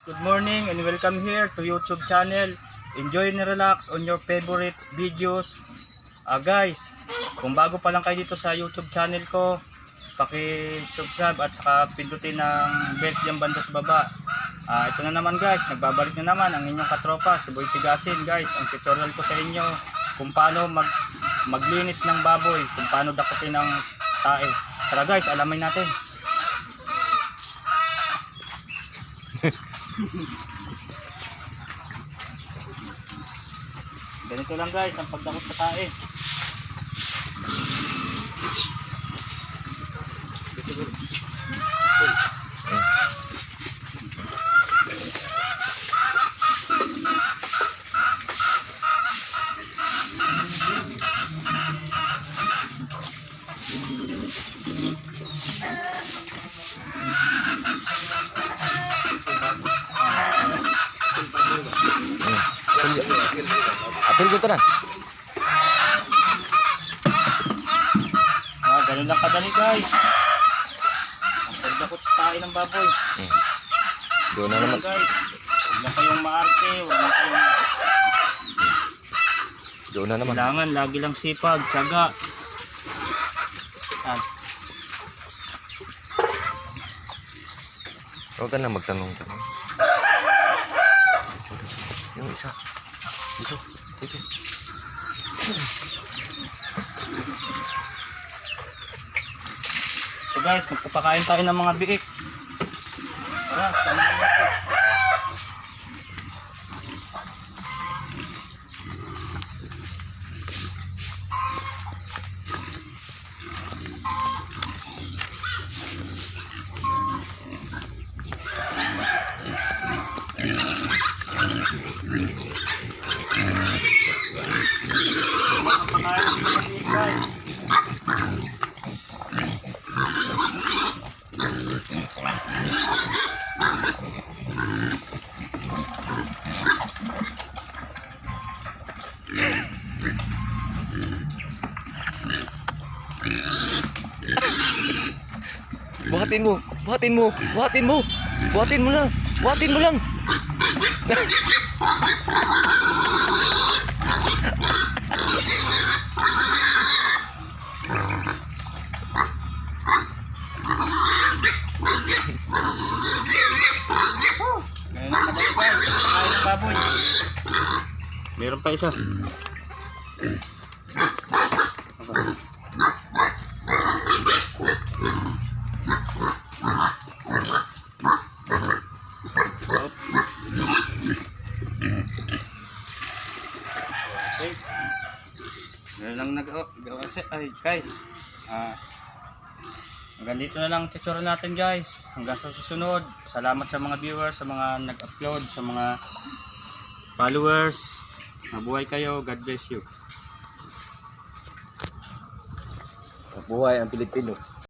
Good morning and welcome here to YouTube channel. Enjoy and relax on your favorite videos. Guys, kung bago pa lang kayo dito sa YouTube channel ko, paki-subscribe at saka pindutin ang bell yung banda sa baba. Ito na naman guys, nagbabalik na naman ang inyong katropa, si Boy Tigasin guys. Ang tutorial ko sa inyo kung paano maglinis ng baboy, kung paano dakutin ng tae. Tara guys, alamin natin. Ganito lang guys ang pagdakot sa tae. Apil ko na. Ganun lang kadali guys. Ang pagdakot sa tae ng baboy. Doon na naman. Guys, huwag na kayong maarte, huwag na kayong... Doon na naman. Kailangan lagi lang sipag, tiyaga. Huwag ka na magtanong-tanong. Yung isa. Dito. So guys, magpapakain tayo ng mga biik. Tara, samahan natin. Buhatin mo lang. Ngayon ang kadali guys, pagpapakain ng baboy. Meron pa isa. Okay. Meron lang nagawa ay guys. Hanggang dito na lang tutorial natin guys. Hanggang sa susunod. Salamat sa mga viewers, sa mga nag-upload, sa mga followers. Mabuhay kayo. God bless you. Buhay ang Pilipino.